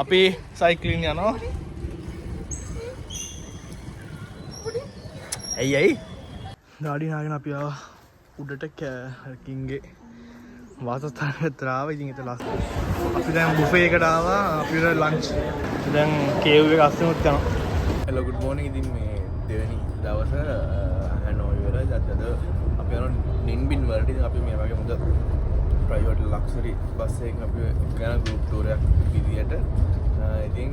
අපි සයිකලින් යනවා. ඇයි ඩාඩි නාගෙන අපි ආවා උඩට කැකින්ගේ වාසස්ථානයට විතර ආවා. ඉතින් ඒක ලස්සන. අපි දැන් බුෆේ එකට ආවා. අපිට ලන්ච්. දැන් කේව් එක අස්සෙමුත් යනවා. Hello good morning. ඉතින් මේ දෙවෙනි දවස හැනෝයි වෙලා අද අපි යනවා නින්බින් වලට. ඉතින් අපි මේ වගේ හොඳ ප්‍රයිවට් ලක්ෂරි බස් එකකින් අපි යන ගෲප් ටූර් එකක් විදියට. ඉතින්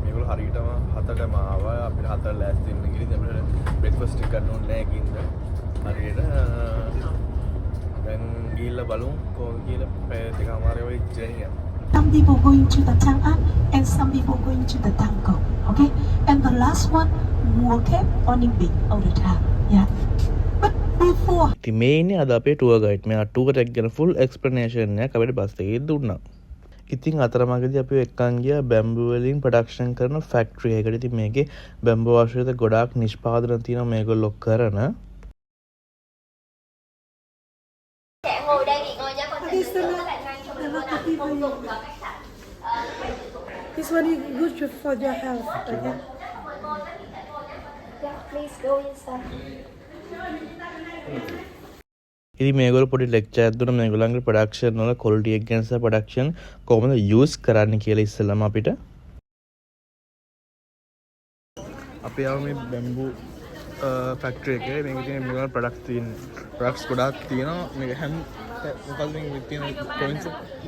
මේගොල්ලෝ හරියටම 7ටම ආවා. අපිට 7ට ලෑස්ති වෙන්න ගිහින් අපිට බ්‍රේක්ෆාස්ට් එක ගන්න ඕනේ නැහැ කින්ද. හරියට දැන් ගිහිල්ලා බලමු කොහොමද කියලා පැය දෙකමාරේ වගේ ජර්නි එක. Some people going to the Chang'an and some people going to the Tango. Okay? And the last one, Muokep or Nimbin all the time. Yeah. But before ඉතින් මේ ඉන්නේ අද අපේ ටුවර් ගයිඩ්. මෙයා ටුවර් එක ගැන full explanation එකක් අපිට බස් එකේ දුන්නා. ඉතින් අතරමඟදී අපි එක්කන් ගියා බැම්බු වලින් ප්‍රොඩක්ෂන් කරන ෆැක්ටරි එකකට. ඉතින් මේකේ බැම්බු ආශ්‍රිත ගොඩාක් නිෂ්පාදන තියෙනවා මේගොල්ලෝ කරන. Ngồi đây nghỉ ngơi nhé, con sẽ hướng dẫn các bạn ngay trong những công dụng và cách sạc. This one is good for your health. Okay? Yeah, please go inside. ඉතින් මේගොල්ලෝ පොඩි lecture එකක් දුන්නා මේගොල්ලන්ගේ production වල quality එක ගැන සහ production කොහොමද යූස් කරන්න කියලා ඉස්සෙල්ලාම අපිට. අපි ආව මේ බැම්බු ෆැක්ටරි එකේ. මේකේ තියෙන මේගොල්ලෝ ප්‍රොඩක්ට්ස් ගොඩාක් තියෙනවා. මේක හැම මොකද මේ තියෙන ප්‍රොවින්ස්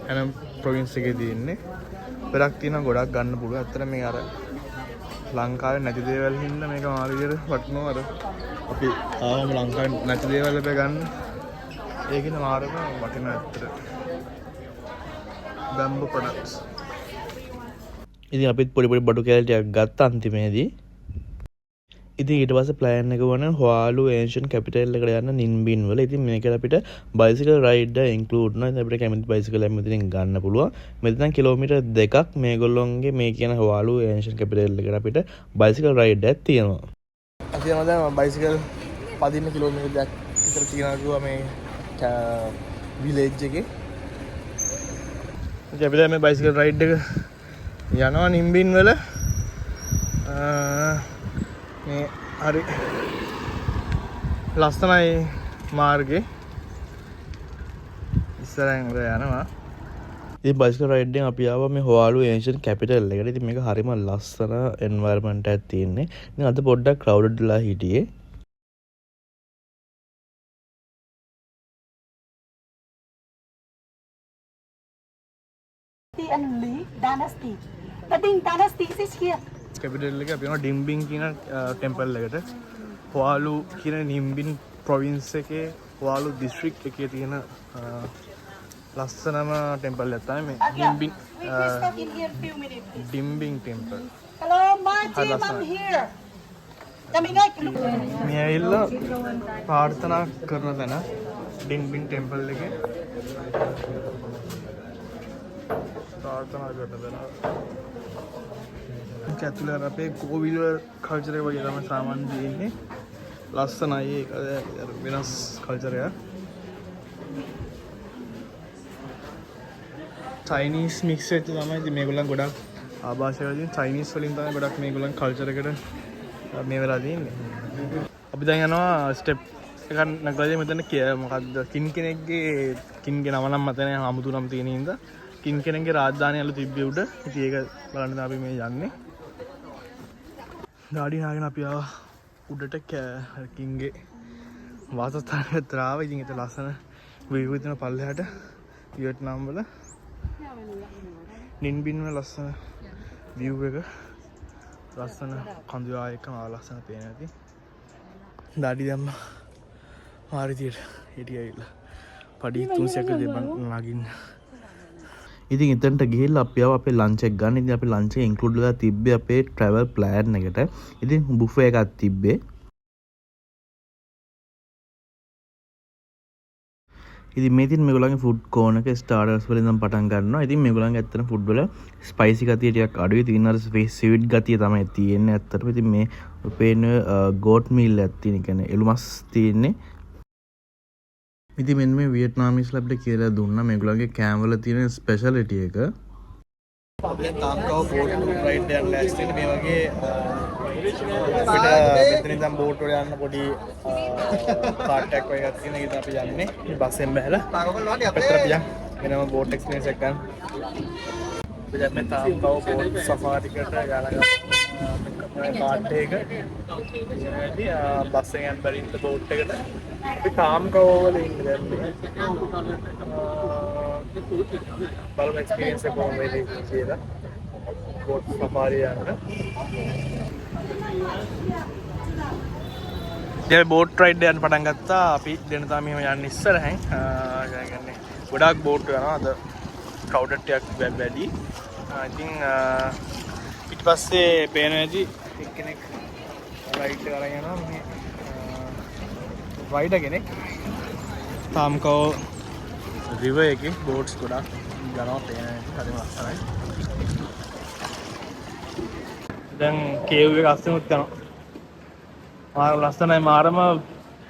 හැම ප්‍රොවින්ස් එකේ තියෙන්නේ ප්‍රොඩක්ට් තියෙනවා ගොඩාක් ගන්න පුළුවන්. අතන මේ අර ලංකාවේ නැති දේවල් හින්දා මේක මාරු විදියට වටනවා. අර අපි ආවම ලංකාවේ නැති දේවල් ලැබ ගන්න. ඒකින මාරම වටින ඇත්තට බැම්බු ප්‍රොඩක්ට්ස්. ඉතින් අපිත් පොඩි බඩු කෑලි ටිකක් ගත්තා අන්තිමේදී. ඉතින් ඊට පස්සේ ප්ලෑන් එක වුණා හොයාලු ඒෂියන් කැපිටල් එකට යන්න නින්බින් වල. ඉතින් මේකට අපිට බයිසිකල් රයිඩ් ඉන්ක්ලූඩ් වෙනවා. ඉතින් අපිට කැමති බයිසිකල් එකක් මෙතනින් ගන්න පුළුවන්. මෙතන කිලෝමීටර් 2ක් මේගොල්ලෝන්ගේ මේ කියන හොයාලු ඒෂියන් කැපිටල් එකට අපිට බයිසිකල් රයිඩ් එකක් තියෙනවා. අපි යනවා දැන් බයිසිකල් පදින්න කිලෝමීටර් 2ක් විතර තියනවා කිව්වා මේ විලේජ් එකේ. ඉතින් අපි දැන් මේ බයිසිකල් රයිඩ් එක යනවා නිම්බින් වල. මේ හරි ලස්සනයි මාර්ගේ. ඉස්සරහින් යනවා. ඉතින් බයිසිකල් රයිඩ් එකෙන් අපි ආවා මේ හොයාලු ඒෂියන් කැපිටල් එකට. ඉතින් මේක හරිම ලස්සන එන්වයරන්මන්ට් එකක් තියෙන්නේ. ඉතින් අද පොඩ්ඩක් ක්‍රවුඩඩ් වෙලා හිටියේ. and Lee dynasty. The Ding dynasty is here. Capital එක අපි යනවා ඩිම්බින් කියන ටෙම්පල් එකට. හොයාලු කියන නිම්බින් ප්‍රොවින්ස් එකේ හොයාලු දිස්ත්‍රික් එකේ තියෙන ලස්සනම ටෙම්පල් එකක් තමයි මේ ඩිම්බින් We stop in here few minutes. Please. ඩිම්බින් temple. Hello, my team, I'm here. Kami na මේ ඇවිල්ලා ප්‍රාර්ථනා කරන තැන ඩිම්බින් ටෙම්පල් එකේ ප්‍රාර්ථනා කරන තැන. ඇතුළේ අපේ කෝවිල කල්චර් එක වගේ තමයි සාමාන්‍ය තියෙන්නේ. ලස්සනයි ඒක වෙනස් කල්චර් එකක්. චයිනීස් මික්ස් වෙච්ච තමයි ඉතින් මේගොල්ලන් ගොඩක් ආభాෂය වලින් චයිනීස් වලින් තමයි ගොඩක් මේගොල්ලන් කල්චර් එකට මේ වෙලා තියෙන්නේ. අපි දැන් යනවා ස්ටෙප් එකක් නගලා මෙතන මොකද්ද කින් කෙනෙක්ගේ කින්ගේ නම නම් මත නැහැ 아무තු නම් තියෙන හින්දා කින් කෙනෙක්ගේ රාජධානිය අලු තිබ්බේ උඩ. ඉතින් ඒක බලන්න අපි මේ යන්නේ. ඩාඩි නාගෙන අපි ආවා උඩට කින්ගේ වාසස්ථානයට විතර ආවා. ඉතින් ඒක ලස්සන වීව් එක තියෙන පල්ලෙහාට වියට්නාම් වල නින්බින් වල ලස්සන view එක ලස්සන කඳු ආයකම ලස්සන පේන ඇති. ඩාඩි දැම්ම මාරිතියට හිටියයිලා පඩි 300ක් දෙන්න නගින්න. ඉතින් එතනට ගිහිල්ලා අපි ආව අපේ ලන්ච් එක ගන්න. ඉතින් අපි ලන්ච් එක ඉන්ක්ලූඩ් වෙලා තිබ්බේ අපේ ට්‍රැවල් ප්ලෑන් එකට. ඉතින් බුෆේ එකක් තිබ්බේ. ඉතින් මේ තියෙන මේගොල්ලන්ගේ ෆුඩ් කෝන් එක ස්ටාර්ටර්ස් වලින් නම් පටන් ගන්නවා. ඉතින් මේගොල්ලන්ගේ ඇත්තටම ෆුඩ් වල ස්පයිසි ගතිය ටිකක් අඩුයි. ඉතින් අර ස්වීට් ගතිය තමයි තියෙන්නේ ඇත්තටම. ඉතින් මේ පේන ගෝට් මීල් එකක් තියෙන. කියන්නේ එළුමස් තියෙන්නේ. ඉතින් මෙන්න මේ වියට්නාමීස්ලා අපිට කියලා දුන්නා මේගොල්ලන්ගේ කෑම වල තියෙන ස්පෙෂැලිටි එක. අපි දැන් තාම්කව බෝට් රයිඩ් එකක් ලෑස්ති වෙන මේ වගේ අපිට මෙතන ඉඳන් බෝට් වල යන්න පොඩි කාට් එකක් වගේ එකක් තියෙන එක අපි යන්නේ බස් එකෙන් බැලලා පැත්තට අපි යන්න වෙනම බෝට් එක්ස්පීරියන්ස් එකක් ගන්න අපි දැන් මේ තාම්කව බෝට් සෆාරි එකට යනවා කාට් එක ඉතින් බස් එකෙන් බැරින්න බෝට් එකට අපි තාම්කව වල ඉන්නේ දැන් බලමු එක්ස්පීරියන්ස් එක කොහොමද කියලා බෝට් සෆාරි යන්න දැන් බෝට් රයිඩ් යන්න පටන් ගත්තා අපි දෙන්න තමයි මෙහෙම යන්න ඉස්සරහින් කියන්නේ ගොඩාක් බෝට් යනවා අද ක්‍රවුඩඩ් එකක් වැඩි ඉතින් ඊට පස්සේ පේනවා ඇති එක්කෙනෙක් රයිඩ් එක අරන් යනවා මේ රයිඩර් කෙනෙක් තාම්කව රිවර් එකේ බෝට්ස් ගොඩක් යනවා පේනවා හරිම ලස්සනයි දැන් කේව් එක අස්සෙමුත් යනවා මාර ලස්සනයි මාරම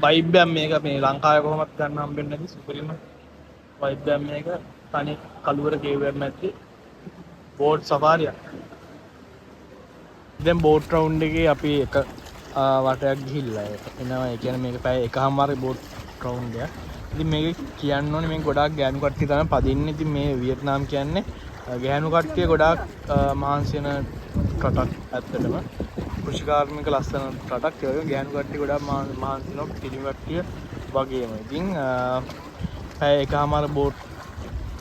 වයිබ් එකක් මේක මේ ලංකාවේ කොහොමත් ගන්න හම්බෙන්නේ නැති සුපිරිම වයිබ් එකක් මේක තනි කළුවර කේව් එකක් මැද්දේ බෝට් සෆාරියක් දැන් බෝට් රවුන්ඩ් එකේ අපි එක වටයක් ගිහිල්ලා එනවා ඒ කියන්නේ මේක පැය එකමාරේ බෝට් රවුන්ඩ් එකක් ඉතින් මේක කියන්න ඕනේ මේ ගොඩාක් ගෑනු කට්ටිය තමයි පදින්නේ ඉතින් මේ වියට්නාම් කියන්නේ ගෑනු කට්ටිය ගොඩාක් මහන්සි වෙන රටක් ඇත්තටම කෘෂිකාර්මික ලස්සන රටක් ඒ වගේ ගෑනු කට්ටිය ගොඩාක් මහන්සි වෙන පිළිම කට්ටිය වගේම ඉතින් පැය එකමාර බෝට්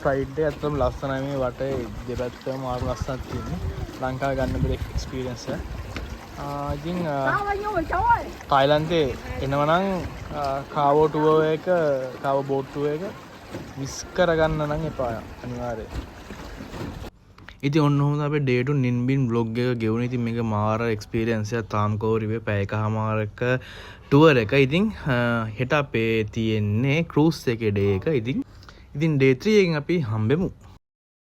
රයිඩ් එක ඇත්තටම ලස්සනයි මේ වටේ දෙපැත්තම මාරු ලස්සනක් තියෙන්නේ ලංකාවේ ගන්න බැරි එක්ස්පීරියන්ස් එක ඉතින් තායිලන්තේ එනවනම් කාවෝ ටුවර් එක කාවෝ බෝට් ටුවර් එක මිස් කරගන්න නම් එපා අනිවාර්යයෙන් ඉතින් ඔන්න ඔහොම අපේ ඩේ ටු නින්බින් vlog එක ගෙවුනේ ඉතින් මේක මාර එක්ස්පීරියන්ස් එකක් තාම්කෝ රිවේ පැය එකමාරක ටුවර් එක ඉතින් හෙට අපේ තියෙන්නේ ක්‍රූස් එකේ ඩේ එක ඉතින් ඩේ 3 එකෙන් අපි හම්බෙමු